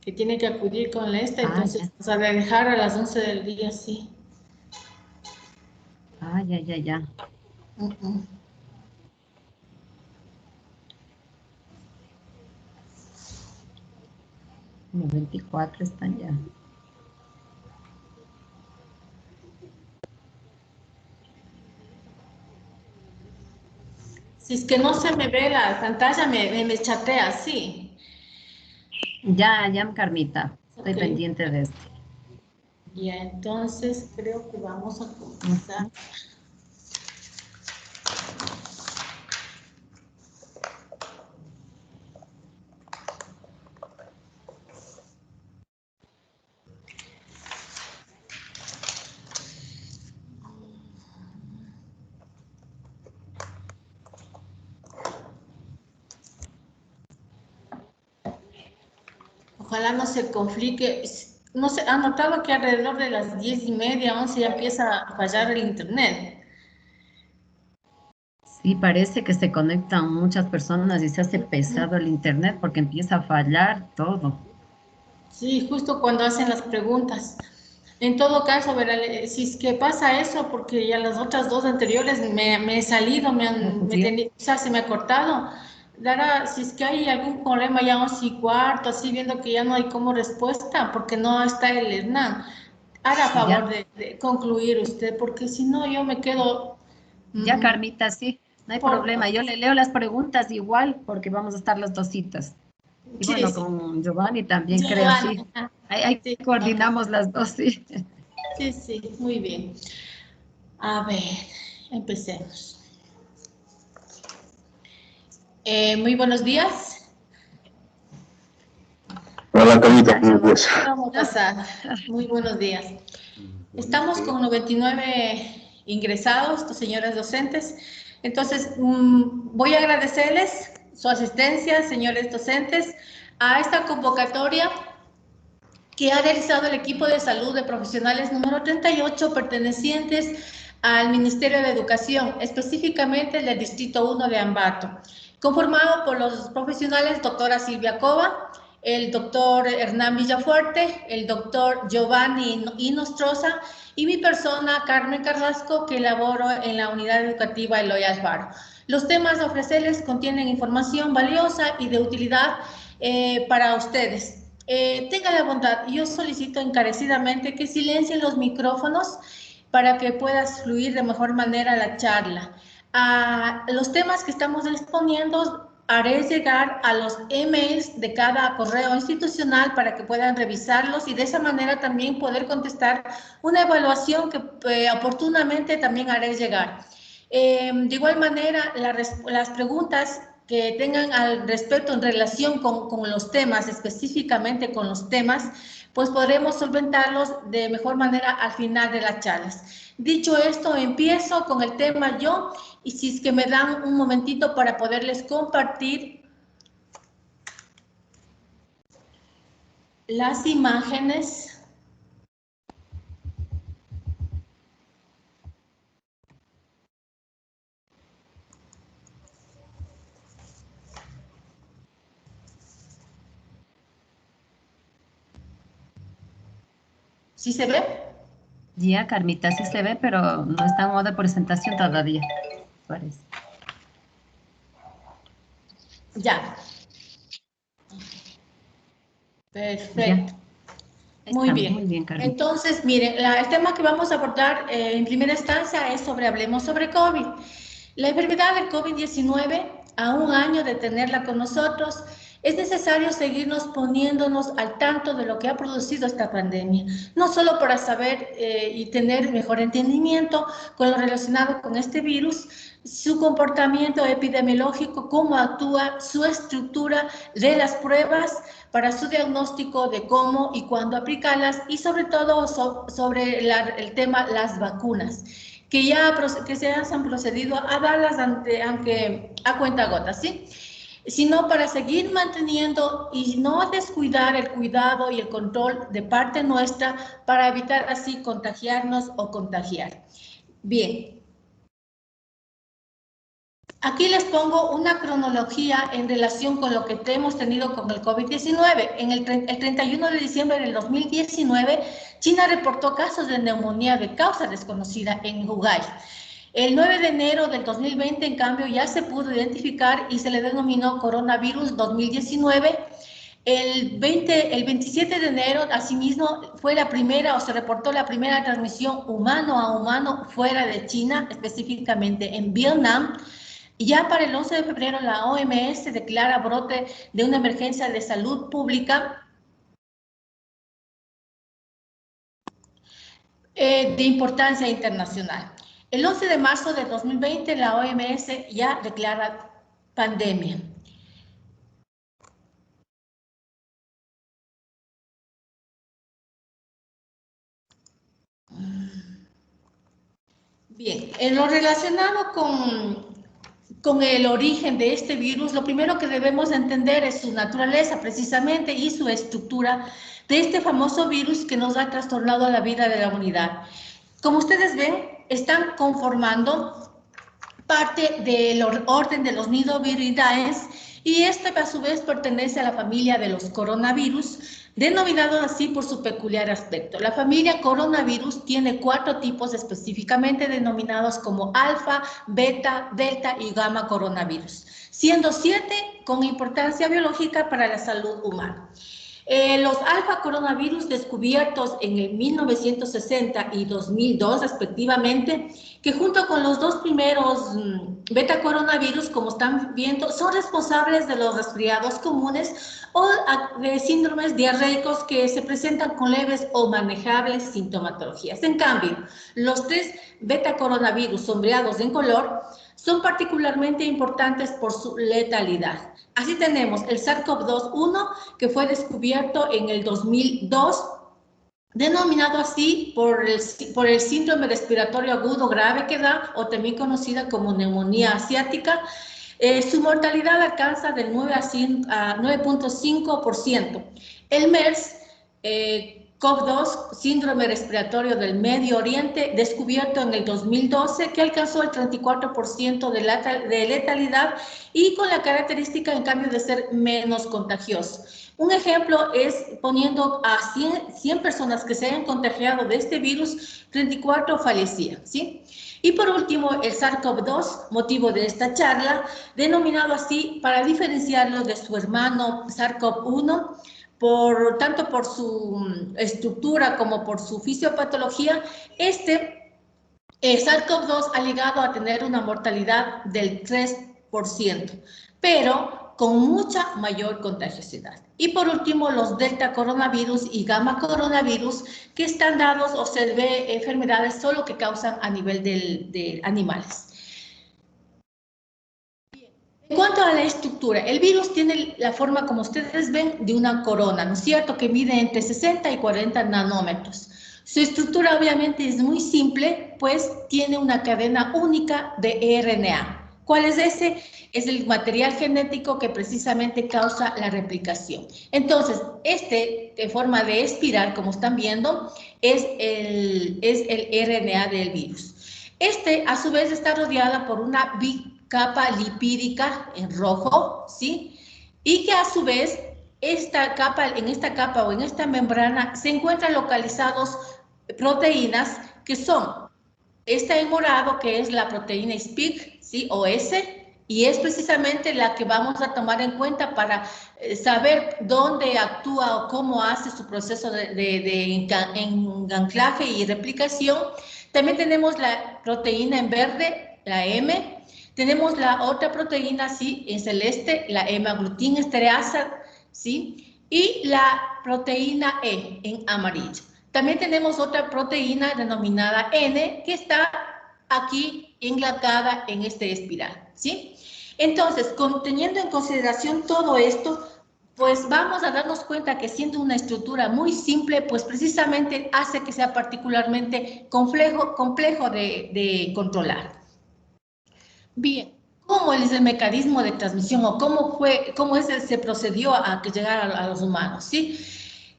que tiene que acudir con la esta, Ah, entonces ya. vamos a dejar a las 11 del día, sí. Ah, ya. Uh-uh. Los 24 están ya. Si es que no se me ve la pantalla, me chatea, sí. Ya, Carmita. Estoy Ok. pendiente de esto. Ya, entonces creo que vamos a comenzar. Ujú. Ojalá no se complique. No sé, ha notado que alrededor de las 10:30, 11 ya empieza a fallar el internet. Sí, parece que se conectan muchas personas y se hace pesado el internet porque empieza a fallar todo. Sí, justo cuando hacen las preguntas. En todo caso, verá, si es que pasa eso, porque ya las otras dos anteriores me he salido, o sea, se me ha cortado. Lara, si es que hay algún problema ya 11:15, así viendo que ya no hay como respuesta, porque no está el Hernán, haga favor Ya, de concluir usted, porque si no yo me quedo ya, Carmita, sí, no hay por... problema. Yo le leo las preguntas igual porque vamos a estar las dos citas. Y Sí, bueno, sí, con Giovanni también creo, Giovanni, sí. ajá, Ahí sí, ok. coordinamos las dos, sí. Sí, sí, muy bien. A ver, empecemos. Muy buenos días. Hola, Carlita, Ya, buenos Giovanni. días. ¿Cómo pasa? Muy buenos días. Estamos con 99 ingresados, señoras docentes. Entonces, voy a agradecerles su asistencia, señores docentes, a esta convocatoria que ha realizado el equipo de salud de profesionales número 38 pertenecientes al Ministerio de Educación, específicamente el del Distrito 1 de Ambato, conformado por los profesionales doctora Silvia Cova, el doctor Hernán Villafuerte, el doctor Giovanni Inostroza y mi persona, Carmen Carrasco, que laboro en la unidad educativa Eloy Alfaro. Los temas a ofrecerles contienen información valiosa y de utilidad para ustedes. Tenga la bondad, yo solicito encarecidamente que silencien los micrófonos para que puedas fluir de mejor manera la charla. Los temas que estamos exponiendo haré llegar a los emails de cada correo institucional para que puedan revisarlos y de esa manera también poder contestar una evaluación que oportunamente también haré llegar. De igual manera, las preguntas que tengan al respecto en relación con los temas, específicamente con los temas, pues podremos solventarlos de mejor manera al final de las charlas. Dicho esto, empiezo con el tema yo, y si es que me dan un momentito para poderles compartir las imágenes. ¿Sí se ve? Ya, Carmita, sí se ve, pero no está en modo de presentación todavía, parece. Ya. Ya, Perfecto. ahí Muy estamos, bien. muy bien, Carmita. Entonces, miren, el tema que vamos a abordar en primera instancia es hablemos sobre COVID. La enfermedad del COVID-19, a un año de tenerla con nosotros, es necesario seguirnos poniéndonos al tanto de lo que ha producido esta pandemia, no solo para saber y tener mejor entendimiento con lo relacionado con este virus, su comportamiento epidemiológico, cómo actúa, su estructura de las pruebas para su diagnóstico de cómo y cuándo aplicarlas y sobre todo sobre el tema las vacunas que se han procedido a darlas aunque a cuentagotas, ¿sí? Sino para seguir manteniendo y no descuidar el cuidado y el control de parte nuestra para evitar así contagiarnos o contagiar. Bien. Aquí les pongo una cronología en relación con lo que hemos tenido con el COVID-19. El 31 de diciembre del 2019, China reportó casos de neumonía de causa desconocida en Hubei. El 9 de enero del 2020, en cambio, ya se pudo identificar y se le denominó coronavirus 2019. El 27 de enero, asimismo, fue la primera o se reportó la primera transmisión humano a humano fuera de China, específicamente en Vietnam. Ya para el 11 de febrero, la OMS declara brote de una emergencia de salud pública de importancia internacional. El 11 de marzo de 2020, la OMS ya declara pandemia. Bien, en lo relacionado con el origen de este virus, lo primero que debemos entender es su naturaleza precisamente y su estructura de este famoso virus que nos ha trastornado la vida de la humanidad. Como ustedes ven, están conformando parte del orden de los nidoviridae y este a su vez pertenece a la familia de los coronavirus, denominado así por su peculiar aspecto. La familia coronavirus tiene 4 tipos específicamente denominados como alfa, beta, delta y gamma coronavirus, siendo 7 con importancia biológica para la salud humana. Los alfa coronavirus descubiertos en el 1960 y 2002 respectivamente, que junto con los 2 primeros beta coronavirus, como están viendo, son responsables de los resfriados comunes o de síndromes diarreicos que se presentan con leves o manejables sintomatologías. En cambio, los 3 beta coronavirus sombreados en color son particularmente importantes por su letalidad. Así tenemos el SARS-CoV-2-1, que fue descubierto en el 2002, denominado así por el síndrome respiratorio agudo grave que da, o también conocida como neumonía asiática. Su mortalidad alcanza del 9 a 9.5%. El MERS, CoV-2, síndrome respiratorio del Medio Oriente, descubierto en el 2012, que alcanzó el 34% de letalidad y con la característica, en cambio, de ser menos contagioso. Un ejemplo es poniendo a 100 personas que se hayan contagiado de este virus, 34 fallecían, ¿sí? Y por último, el SARS-CoV-2, motivo de esta charla, denominado así para diferenciarlo de su hermano SARS-CoV-1, tanto por su estructura como por su fisiopatología. SARS-CoV-2 ha llegado a tener una mortalidad del 3%, pero con mucha mayor contagiosidad. Y por último, los delta coronavirus y gamma coronavirus, que están dados o se ve enfermedades solo que causan a nivel de animales. En cuanto a la estructura, el virus tiene la forma, como ustedes ven, de una corona, ¿no es cierto?, que mide entre 60 y 40 nanómetros. Su estructura obviamente es muy simple, pues tiene una cadena única de RNA. ¿Cuál es ese? Es el material genético que precisamente causa la replicación. Entonces, en forma de espiral, como están viendo, es el RNA del virus. A su vez, está rodeada por una capa lipídica en rojo, ¿sí? Y que a su vez, en esta capa o en esta membrana se encuentran localizados proteínas que son esta en morado, que es la proteína SPIC, ¿sí? O S, y es precisamente la que vamos a tomar en cuenta para saber dónde actúa o cómo hace su proceso de anclaje y replicación. También tenemos la proteína en verde, la M. Tenemos la otra proteína, sí, en celeste, la hemaglutinestereasa, ¿sí? Y la proteína E en amarillo. También tenemos otra proteína denominada N, que está aquí enlacada en este espiral, ¿sí? Entonces, teniendo en consideración todo esto, pues vamos a darnos cuenta que siendo una estructura muy simple, pues precisamente hace que sea particularmente complejo de controlar. Bien, ¿cómo es el mecanismo de transmisión o cómo se procedió a que llegara a los humanos, ¿sí?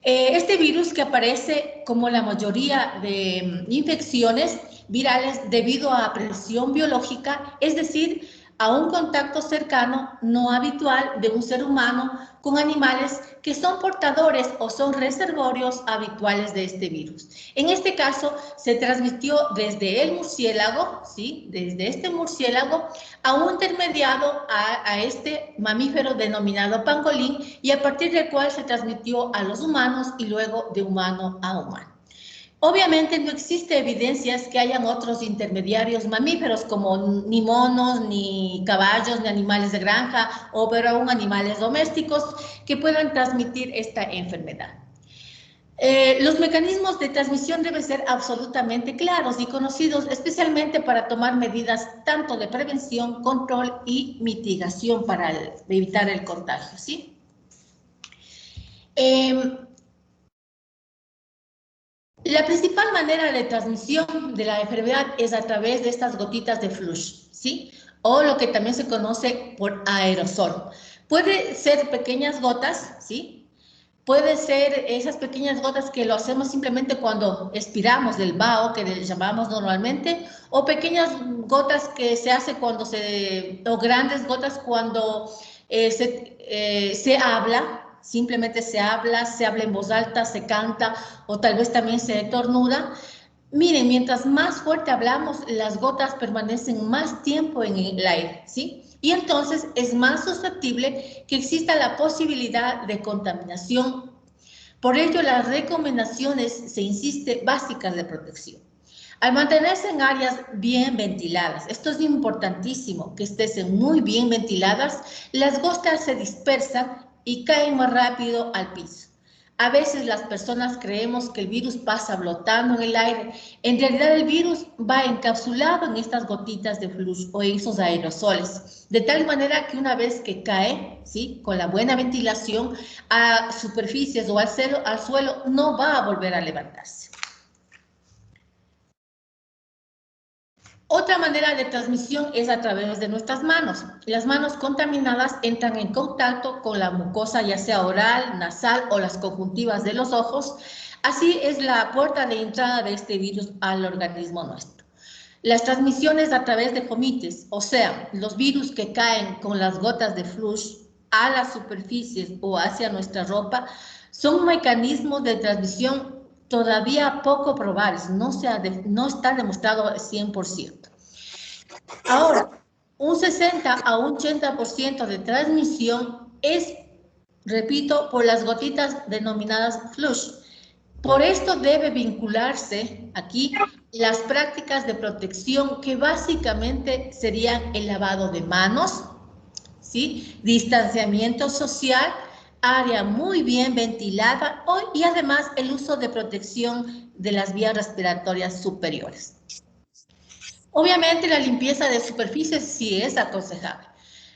Este virus, que aparece como la mayoría de infecciones virales debido a presión biológica, es decir, a un contacto cercano no habitual de un ser humano con animales que son portadores o son reservorios habituales de este virus. En este caso, se transmitió desde el murciélago, ¿sí? Desde este murciélago a un intermediado a este mamífero denominado pangolín, y a partir del cual se transmitió a los humanos y luego de humano a humano. Obviamente no existe evidencias que hayan otros intermediarios mamíferos como ni monos, ni caballos, ni animales de granja o pero aún animales domésticos que puedan transmitir esta enfermedad. Los mecanismos de transmisión deben ser absolutamente claros y conocidos, especialmente para tomar medidas tanto de prevención, control y mitigación para evitar el contagio, ¿sí? La principal manera de transmisión de la enfermedad es a través de estas gotitas de flush, ¿sí? O lo que también se conoce por aerosol. Puede ser pequeñas gotas, ¿sí? Puede ser esas pequeñas gotas que lo hacemos simplemente cuando expiramos del vaho, que le llamamos normalmente, o pequeñas gotas que se hace cuando o grandes gotas cuando se habla. Simplemente se habla en voz alta, se canta o tal vez también se estornuda. Miren, mientras más fuerte hablamos, las gotas permanecen más tiempo en el aire, ¿sí? Y entonces es más susceptible que exista la posibilidad de contaminación. Por ello, las recomendaciones, se insiste, básicas de protección. Al mantenerse en áreas bien ventiladas, esto es importantísimo, que estén muy bien ventiladas, las gotas se dispersan y caen más rápido al piso. A veces las personas creemos que el virus pasa flotando en el aire. En realidad el virus va encapsulado en estas gotitas de flush o en esos aerosoles, de tal manera que una vez que cae, ¿sí? Con la buena ventilación a superficies o al suelo, no va a volver a levantarse. Otra manera de transmisión es a través de nuestras manos. Las manos contaminadas entran en contacto con la mucosa, ya sea oral, nasal o las conjuntivas de los ojos. Así es la puerta de entrada de este virus al organismo nuestro. Las transmisiones a través de fomites, o sea, los virus que caen con las gotas de flush a las superficies o hacia nuestra ropa, son mecanismos de transmisión todavía poco probables, no está demostrado al 100%. Ahora, un 60 a un 80% de transmisión es, repito, por las gotitas denominadas flush. Por esto debe vincularse aquí las prácticas de protección que básicamente serían el lavado de manos, ¿sí? Distanciamiento social, área muy bien ventilada y además el uso de protección de las vías respiratorias superiores. Obviamente la limpieza de superficies sí es aconsejable.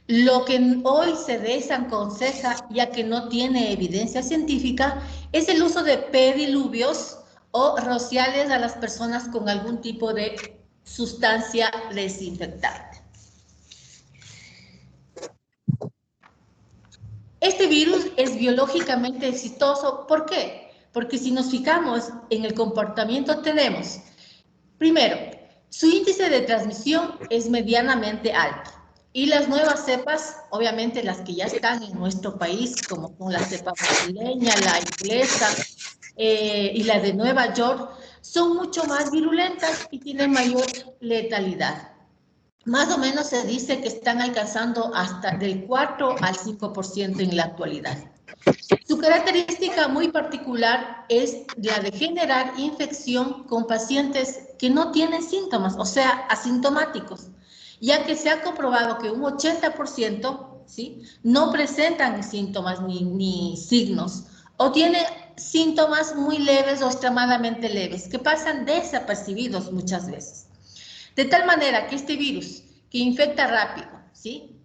Lo que hoy se desaconseja, ya que no tiene evidencia científica, es el uso de pediluvios o rociales a las personas con algún tipo de sustancia desinfectante. Este virus es biológicamente exitoso. ¿Por qué? Porque si nos fijamos en el comportamiento tenemos, primero, su índice de transmisión es medianamente alto. Y las nuevas cepas, obviamente las que ya están en nuestro país, como son la cepa brasileña, la inglesa y la de Nueva York, son mucho más virulentas y tienen mayor letalidad. Más o menos se dice que están alcanzando hasta del 4 al 5% en la actualidad. Su característica muy particular es la de generar infección con pacientes que no tienen síntomas, o sea, asintomáticos, ya que se ha comprobado que un 80%, ¿sí?, no presentan síntomas ni signos, o tienen síntomas muy leves o extremadamente leves, que pasan desapercibidos muchas veces. De tal manera que este virus, que infecta rápido, ¿sí?,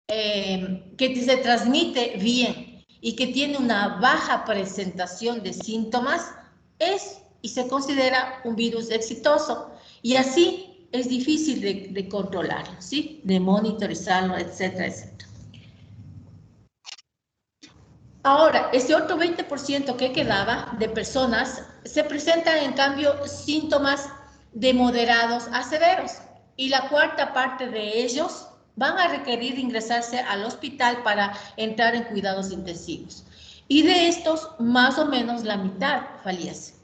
que se transmite bien y que tiene una baja presentación de síntomas, es y se considera un virus exitoso. Y así es difícil de controlarlo, ¿sí?, de monitorizarlo, etcétera, etcétera. Ahora, ese otro 20% que quedaba de personas se presentan, en cambio, síntomas de moderados a severos. Y la cuarta parte de ellos van a requerir ingresarse al hospital para entrar en cuidados intensivos. Y de estos, más o menos la mitad fallece.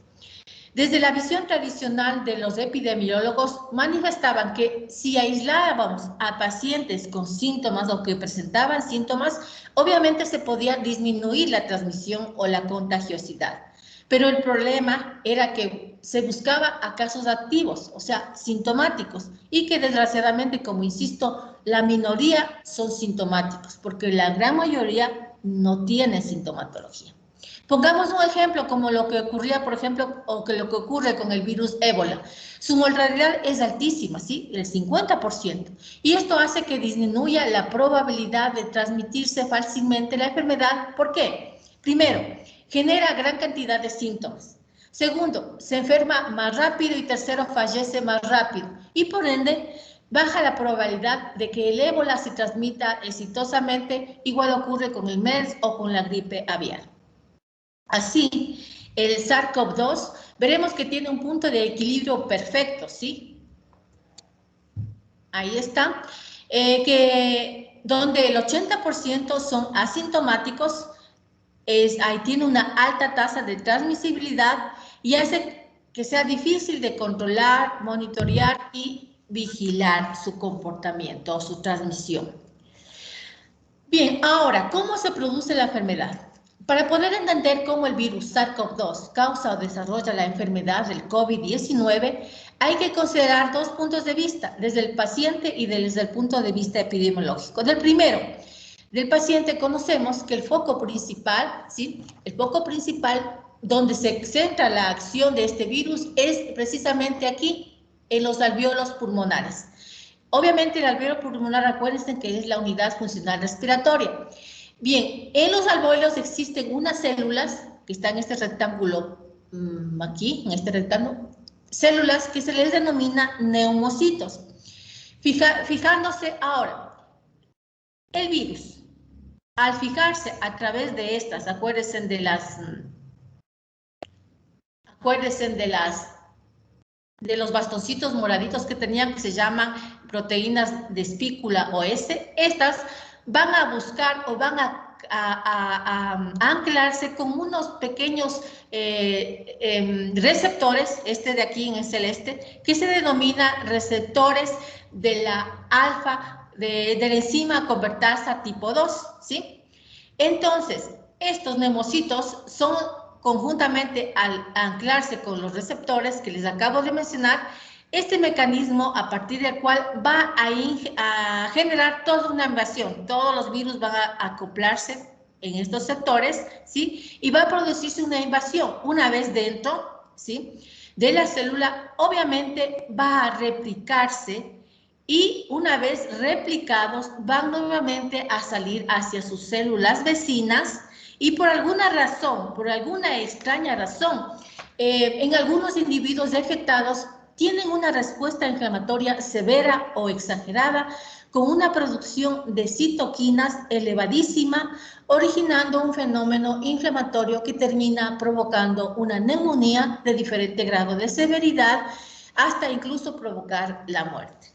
Desde la visión tradicional de los epidemiólogos, manifestaban que si aislábamos a pacientes con síntomas o que presentaban síntomas, obviamente se podía disminuir la transmisión o la contagiosidad. Pero el problema era que se buscaba a casos activos, o sea, sintomáticos, y que desgraciadamente, como insisto, la minoría son sintomáticos, porque la gran mayoría no tiene sintomatología. Pongamos un ejemplo como lo que ocurría, por ejemplo, o que lo que ocurre con el virus ébola. Su mortalidad es altísima, ¿sí? El 50%. Y esto hace que disminuya la probabilidad de transmitirse fácilmente la enfermedad. ¿Por qué? Primero, genera gran cantidad de síntomas. Segundo, se enferma más rápido y tercero, fallece más rápido. Y por ende, baja la probabilidad de que el ébola se transmita exitosamente, igual ocurre con el MERS o con la gripe aviar. Así, el SARS-CoV-2 veremos que tiene un punto de equilibrio perfecto, ¿sí? Ahí está, donde el 80% son asintomáticos, ahí tiene una alta tasa de transmisibilidad y hace que sea difícil de controlar, monitorear y vigilar su comportamiento o su transmisión. Bien, ahora, ¿cómo se produce la enfermedad? Para poder entender cómo el virus SARS-CoV-2 causa o desarrolla la enfermedad del COVID-19, hay que considerar dos puntos de vista, desde el paciente y desde el punto de vista epidemiológico. Del primero, del paciente conocemos que el foco principal, ¿sí? El foco principal donde se centra la acción de este virus es precisamente aquí, en los alvéolos pulmonares. Obviamente el alvéolo pulmonar, acuérdense que es la unidad funcional respiratoria. Bien, en los alvéolos existen unas células que están en este rectángulo, aquí, en este rectángulo, células que se les denomina neumocitos. Fijándose ahora, el virus, al fijarse a través de estas, acuérdense de los bastoncitos moraditos que tenían, que se llaman proteínas de espícula o S, estas van a buscar o van a anclarse con unos pequeños receptores, este de aquí en el celeste, que se denomina receptores de la de la enzima convertasa tipo 2, ¿sí? Entonces, estos neumocitos son conjuntamente al anclarse con los receptores que les acabo de mencionar, este mecanismo a partir del cual va a generar toda una invasión. Todos los virus van a acoplarse en estos sectores, ¿sí? Y va a producirse una invasión. Una vez dentro, ¿sí? De la célula, obviamente va a replicarse y una vez replicados van nuevamente a salir hacia sus células vecinas y por alguna razón, por alguna extraña razón, en algunos individuos infectados tienen una respuesta inflamatoria severa o exagerada con una producción de citoquinas elevadísima, originando un fenómeno inflamatorio que termina provocando una neumonía de diferente grado de severidad hasta incluso provocar la muerte.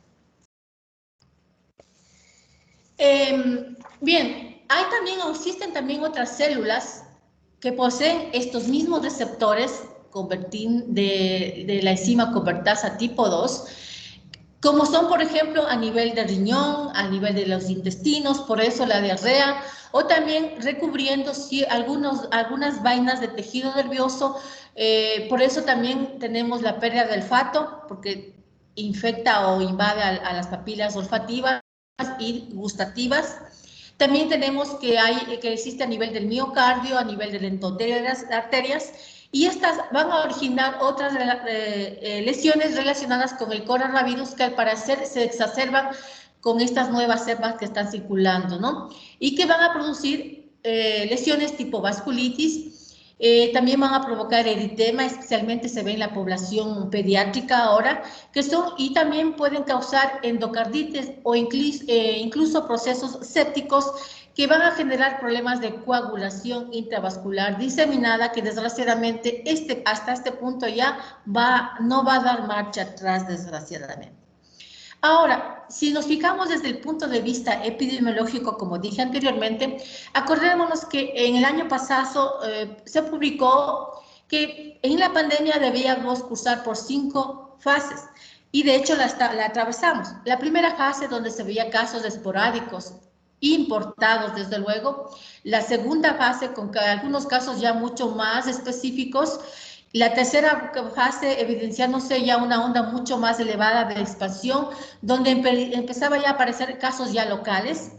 Bien, existen también otras células que poseen estos mismos receptores de la enzima convertasa tipo 2, como son, por ejemplo, a nivel del riñón, a nivel de los intestinos, por eso la diarrea, o también recubriendo algunas vainas de tejido nervioso, por eso también tenemos la pérdida del olfato, porque infecta o invade a las papilas olfativas y gustativas. También tenemos que existe a nivel del miocardio, a nivel del endotelio de las arterias, y estas van a originar otras lesiones relacionadas con el coronavirus que al parecer se exacerban con estas nuevas cepas que están circulando, ¿no? Y que van a producir lesiones tipo vasculitis. También van a provocar eritema, especialmente se ve en la población pediátrica ahora, y también pueden causar endocarditis o incluso procesos sépticos que van a generar problemas de coagulación intravascular diseminada que desgraciadamente hasta este punto ya no va a dar marcha atrás, desgraciadamente. Ahora, si nos fijamos desde el punto de vista epidemiológico, como dije anteriormente, acordémonos que en el año pasado se publicó que en la pandemia debíamos cursar por 5 fases y de hecho la atravesamos. La primera fase donde se veía casos esporádicos, importados desde luego. La segunda fase con algunos casos ya mucho más específicos. La tercera fase evidenciándose ya una onda mucho más elevada de expansión, donde empezaba ya a aparecer casos ya locales.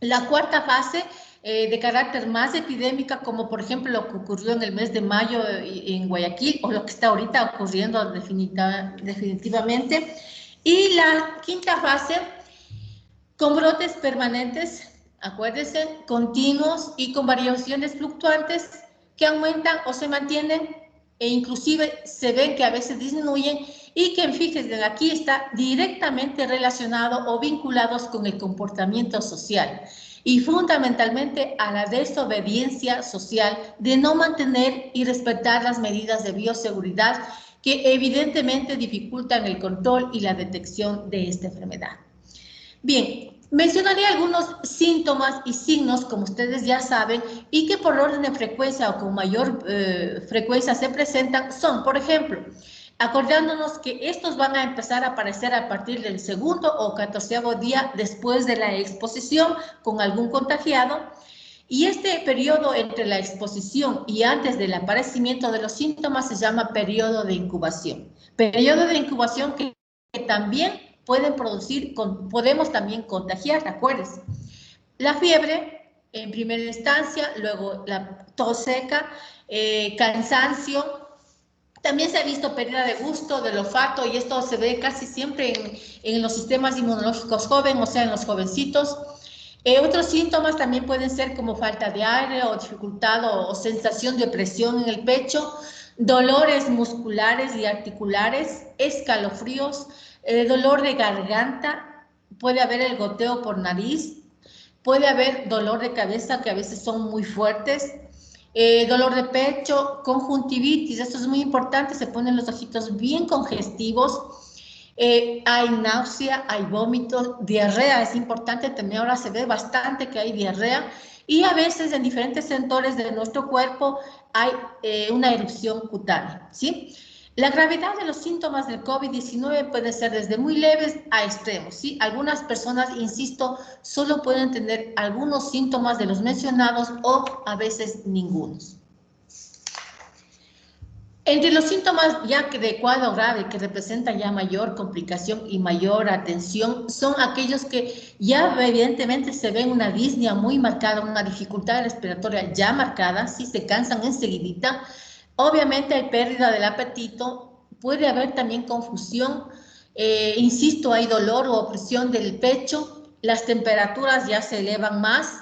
La cuarta fase de carácter más epidémica, como por ejemplo lo que ocurrió en el mes de mayo en Guayaquil, o lo que está ahorita ocurriendo definitivamente. Y la quinta fase, con brotes permanentes, acuérdense, continuos y con variaciones fluctuantes que aumentan o se mantienen e inclusive se ven que a veces disminuyen y que, fíjense, aquí está directamente relacionado o vinculados con el comportamiento social y fundamentalmente a la desobediencia social de no mantener y respetar las medidas de bioseguridad que evidentemente dificultan el control y la detección de esta enfermedad. Bien, mencionaré algunos síntomas y signos, como ustedes ya saben, y que por orden de frecuencia o con mayor frecuencia se presentan, son, por ejemplo, acordándonos que estos van a empezar a aparecer a partir del segundo o 14º día después de la exposición con algún contagiado, y este periodo entre la exposición y antes del aparecimiento de los síntomas se llama periodo de incubación. Periodo de incubación que también podemos también contagiar, acuérdense. La fiebre en primera instancia, luego la tos seca, cansancio. También se ha visto pérdida de gusto, del olfato, y esto se ve casi siempre en los sistemas inmunológicos jóvenes, o sea, en los jovencitos. Otros síntomas también pueden ser como falta de aire o dificultad o sensación de presión en el pecho, dolores musculares y articulares, escalofríos, dolor de garganta, puede haber el goteo por nariz, puede haber dolor de cabeza que a veces son muy fuertes, dolor de pecho, conjuntivitis, esto es muy importante, se ponen los ojitos bien congestivos, hay náusea, hay vómitos, diarrea, es importante, también ahora se ve bastante que hay diarrea, y a veces en diferentes sectores de nuestro cuerpo hay una erupción cutánea, ¿sí? La gravedad de los síntomas del COVID-19 puede ser desde muy leves a extremos, ¿sí? Algunas personas, insisto, solo pueden tener algunos síntomas de los mencionados o a veces ningunos. Entre los síntomas ya de cuadro grave que representan ya mayor complicación y mayor atención son aquellos que ya evidentemente se ven una disnea muy marcada, una dificultad respiratoria ya marcada, si se cansan enseguidita. Obviamente hay pérdida del apetito, puede haber también confusión, insisto, hay dolor o opresión del pecho, las temperaturas ya se elevan más.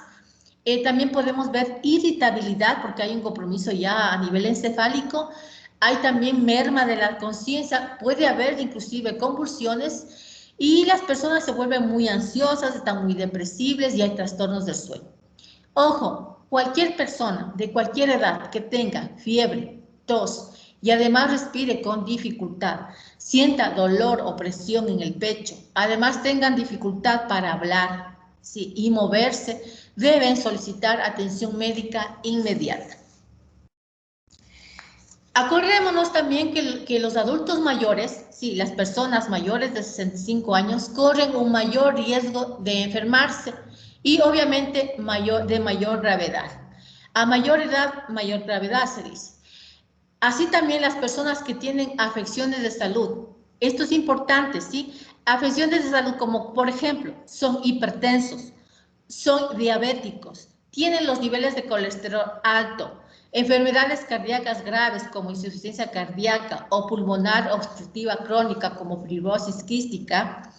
También podemos ver irritabilidad porque hay un compromiso ya a nivel encefálico. Hay también merma de la conciencia, puede haber inclusive convulsiones y las personas se vuelven muy ansiosas, están muy depresibles y hay trastornos del sueño. Ojo, cualquier persona de cualquier edad que tenga fiebre, tos y además respire con dificultad, sienta dolor o presión en el pecho, además tengan dificultad para hablar, ¿sí?, y moverse, deben solicitar atención médica inmediata. Acordémonos también que los adultos mayores, sí, las personas mayores de 65 años, corren un mayor riesgo de enfermarse y obviamente de mayor gravedad. A mayor edad, mayor gravedad se dice. Así también las personas que tienen afecciones de salud. Esto es importante, ¿sí? Afecciones de salud como, por ejemplo, son hipertensos, son diabéticos, tienen los niveles de colesterol alto, enfermedades cardíacas graves como insuficiencia cardíaca o pulmonar obstructiva crónica como fibrosis quística,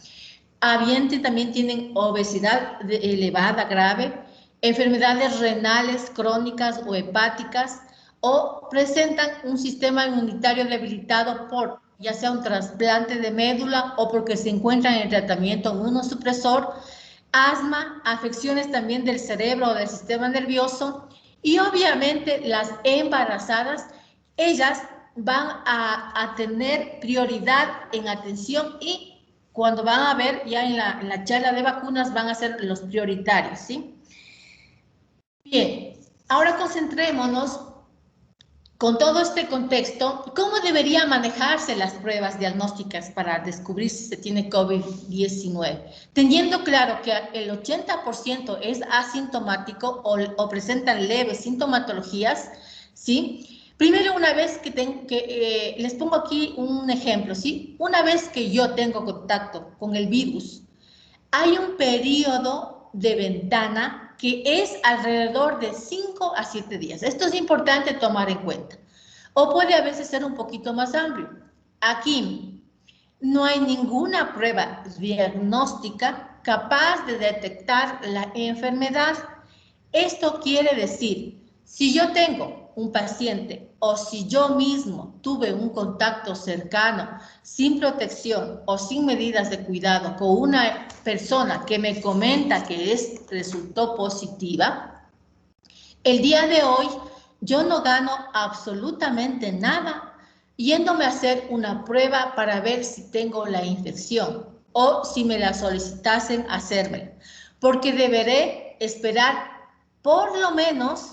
también tienen obesidad elevada grave, enfermedades renales crónicas o hepáticas, o presentan un sistema inmunitario debilitado por ya sea un trasplante de médula o porque se encuentran en tratamiento inmunosupresor, asma, afecciones también del cerebro o del sistema nervioso, y obviamente las embarazadas, ellas van a tener prioridad en atención y cuando van a ver ya en la charla de vacunas van a ser los prioritarios, ¿sí? Bien, ahora concentrémonos con todo este contexto, ¿cómo deberían manejarse las pruebas diagnósticas para descubrir si se tiene COVID-19? Teniendo claro que el 80% es asintomático o presentan leves sintomatologías, ¿sí? Primero, una vez que les pongo aquí un ejemplo, ¿sí? Una vez que yo tengo contacto con el virus, hay un periodo de ventana que es alrededor de 5 a 7 días. Esto es importante tomar en cuenta. O puede a veces ser un poquito más amplio. Aquí no hay ninguna prueba diagnóstica capaz de detectar la enfermedad. Esto quiere decir, si yo tengo un paciente o si yo mismo tuve un contacto cercano, sin protección o sin medidas de cuidado con una persona que me comenta que resultó positiva, el día de hoy yo no gano absolutamente nada yéndome a hacer una prueba para ver si tengo la infección o si me la solicitasen hacérmela, porque deberé esperar por lo menos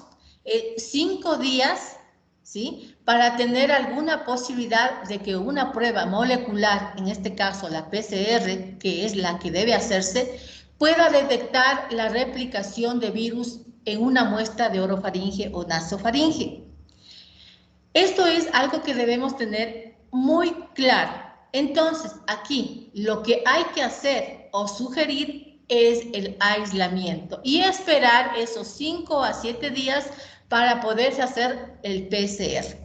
5 días, ¿sí? Para tener alguna posibilidad de que una prueba molecular, en este caso la PCR, que es la que debe hacerse, pueda detectar la replicación de virus en una muestra de orofaringe o nasofaringe. Esto es algo que debemos tener muy claro. Entonces, aquí lo que hay que hacer o sugerir es el aislamiento y esperar esos 5 a 7 días para poderse hacer el PCR.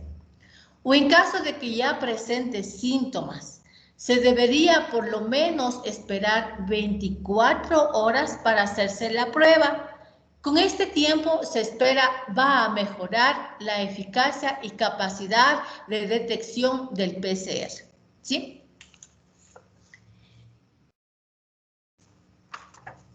O en caso de que ya presente síntomas, se debería por lo menos esperar 24 horas para hacerse la prueba. Con este tiempo se espera va a mejorar la eficacia y capacidad de detección del PCR, ¿sí?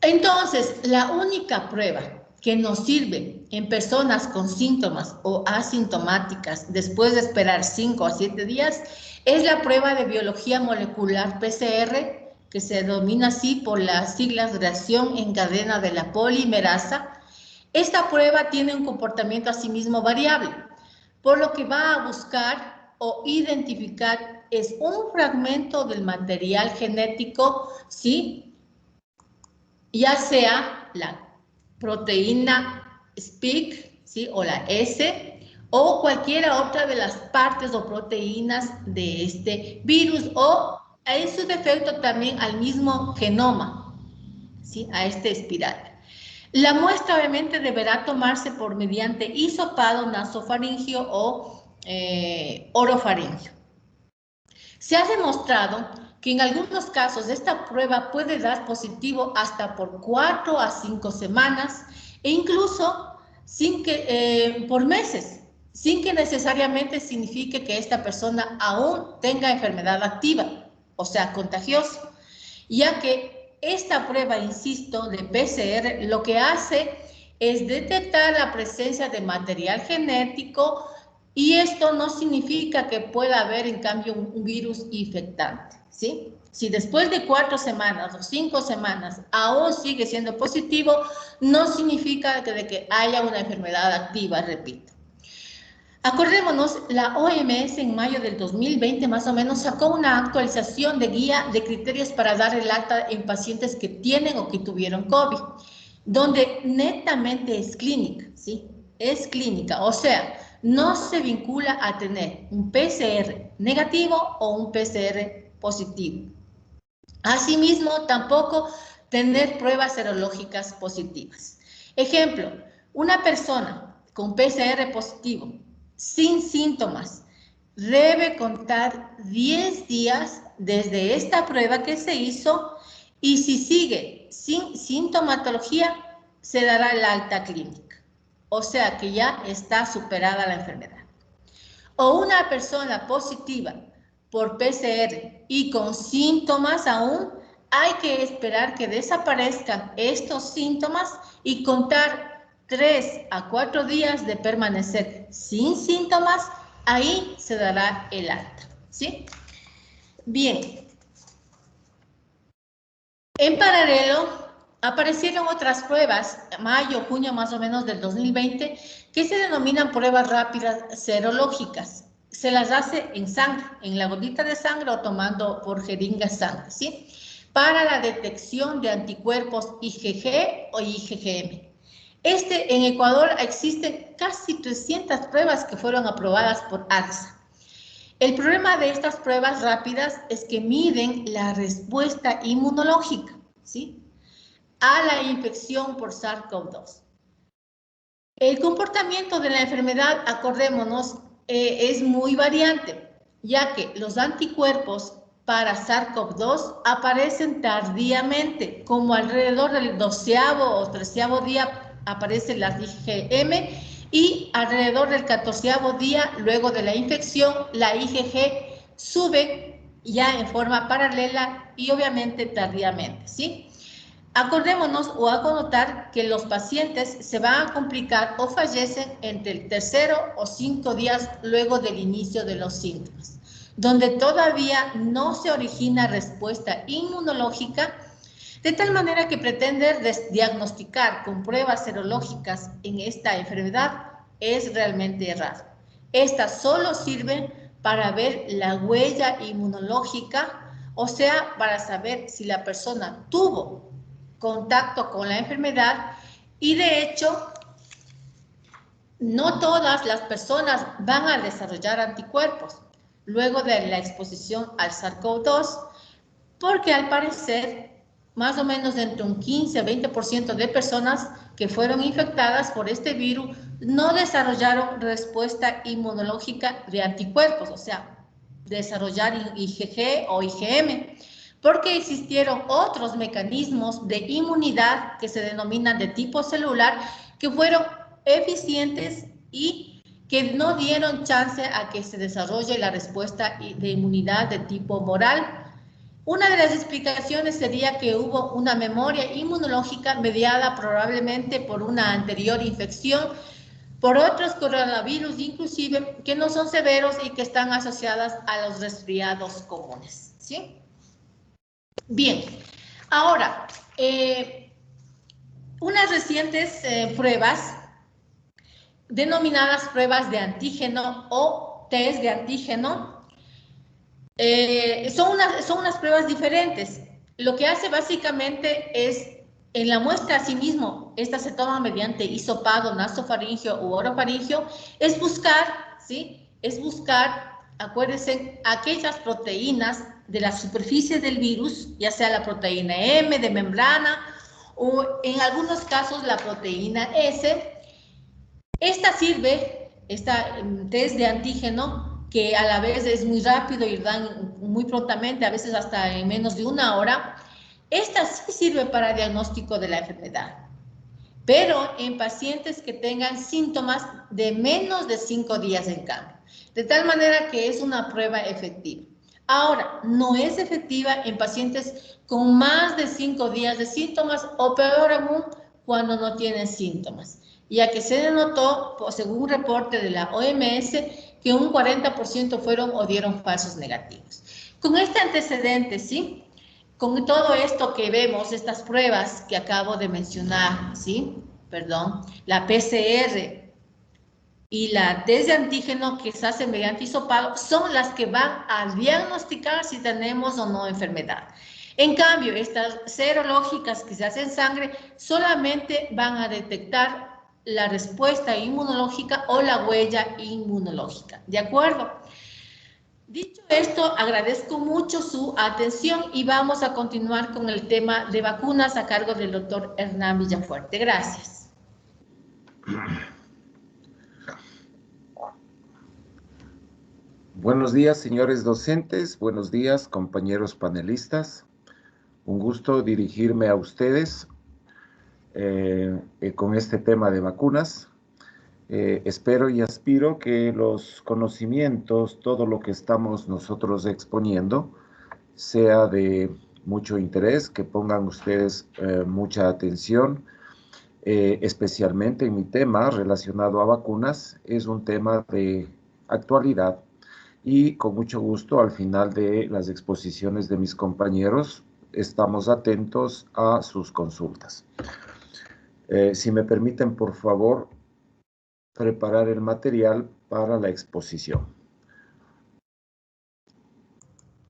Entonces, la única prueba que nos sirve en personas con síntomas o asintomáticas después de esperar 5 a 7 días es la prueba de biología molecular PCR, que se denomina así por las siglas de reacción en cadena de la polimerasa. Esta prueba tiene un comportamiento asimismo variable, por lo que va a buscar o identificar es un fragmento del material genético, ¿sí? Ya sea la proteína Spike, ¿sí? O la S, o cualquiera otra de las partes o proteínas de este virus, o en su defecto también al mismo genoma, ¿sí? A este espiral. La muestra obviamente deberá tomarse por mediante hisopado nasofaringio o orofaringio. Se ha demostrado que en algunos casos esta prueba puede dar positivo hasta por 4 a 5 semanas e incluso por meses, sin que necesariamente signifique que esta persona aún tenga enfermedad activa, o sea, contagiosa, ya que esta prueba, insisto, de PCR lo que hace es detectar la presencia de material genético y esto no significa que pueda haber, en cambio, un virus infectante, ¿sí? Si después de 4 semanas o 5 semanas aún sigue siendo positivo, no significa que haya una enfermedad activa, repito. Acordémonos, la OMS en mayo del 2020 más o menos sacó una actualización de guía de criterios para dar el alta en pacientes que tienen o que tuvieron COVID, donde netamente es clínica, ¿sí? Es clínica, o sea, no se vincula a tener un PCR negativo o un PCR positivo. Asimismo, tampoco tener pruebas serológicas positivas. Ejemplo, una persona con PCR positivo sin síntomas debe contar 10 días desde esta prueba que se hizo y si sigue sin sintomatología se dará el alta clínica. O sea que ya está superada la enfermedad. O una persona positiva por PCR y con síntomas aún, hay que esperar que desaparezcan estos síntomas y contar 3 a 4 días de permanecer sin síntomas, ahí se dará el alta, ¿sí? Bien. En paralelo, aparecieron otras pruebas, mayo, junio más o menos del 2020, que se denominan pruebas rápidas serológicas. Se las hace en sangre, en la gotita de sangre o tomando por jeringa sangre, ¿sí? Para la detección de anticuerpos IgG o IgM. En Ecuador existen casi 300 pruebas que fueron aprobadas por ADSA. El problema de estas pruebas rápidas es que miden la respuesta inmunológica, ¿sí?, a la infección por SARS-CoV-2. El comportamiento de la enfermedad, acordémonos, es muy variante, ya que los anticuerpos para SARS-CoV-2 aparecen tardíamente, como alrededor del 12º o 13º día aparece la IgM y alrededor del 14º día, luego de la infección, la IgG sube ya en forma paralela y obviamente tardíamente, ¿sí? Acordémonos o hago notar que los pacientes se van a complicar o fallecen entre el 3.º o 5 días luego del inicio de los síntomas, donde todavía no se origina respuesta inmunológica, de tal manera que pretender diagnosticar con pruebas serológicas en esta enfermedad es realmente errado. Estas solo sirven para ver la huella inmunológica, o sea, para saber si la persona tuvo contacto con la enfermedad, y de hecho no todas las personas van a desarrollar anticuerpos luego de la exposición al SARS-CoV-2, porque al parecer más o menos entre un 15 a 20% de personas que fueron infectadas por este virus no desarrollaron respuesta inmunológica de anticuerpos, o sea, desarrollar IgG o IgM, porque existieron otros mecanismos de inmunidad que se denominan de tipo celular, que fueron eficientes y que no dieron chance a que se desarrolle la respuesta de inmunidad de tipo humoral. Una de las explicaciones sería que hubo una memoria inmunológica mediada probablemente por una anterior infección, por otros coronavirus inclusive, que no son severos y que están asociadas a los resfriados comunes, ¿sí? Bien, ahora, unas recientes pruebas, denominadas pruebas de antígeno o test de antígeno, son unas pruebas diferentes. Lo que hace básicamente es, en la muestra a sí mismo, esta se toma mediante hisopado nasofaringio u orofaringio, es buscar, ¿sí? Es buscar, acuérdense, aquellas proteínas de la superficie del virus, ya sea la proteína M de membrana o en algunos casos la proteína S. Esta sirve, esta test de antígeno, que a la vez es muy rápido y dan muy prontamente, a veces hasta en menos de una hora. Esta sí sirve para diagnóstico de la enfermedad, pero en pacientes que tengan síntomas de menos de 5 días en cambio, de tal manera que es una prueba efectiva. Ahora, no es efectiva en pacientes con más de 5 días de síntomas o peor aún cuando no tienen síntomas, ya que se denotó, según un reporte de la OMS, que un 40% fueron o dieron falsos negativos. Con este antecedente, ¿sí?, con todo esto que vemos, estas pruebas que acabo de mencionar, ¿sí? Perdón, la PCR y la test de antígeno que se hace mediante hisopado son las que van a diagnosticar si tenemos o no enfermedad. En cambio, estas serológicas que se hacen en sangre solamente van a detectar la respuesta inmunológica o la huella inmunológica. ¿De acuerdo? Dicho esto, agradezco mucho su atención y vamos a continuar con el tema de vacunas a cargo del doctor Hernán Villafuerte. Gracias. Buenos días, señores docentes. Buenos días, compañeros panelistas. Un gusto dirigirme a ustedes con este tema de vacunas. Espero y aspiro que los conocimientos, todo lo que estamos nosotros exponiendo, sea de mucho interés, que pongan ustedes mucha atención, especialmente en mi tema relacionado a vacunas. Es un tema de actualidad y con mucho gusto al final de las exposiciones de mis compañeros estamos atentos a sus consultas. Si me permiten, por favor, preparar el material para la exposición.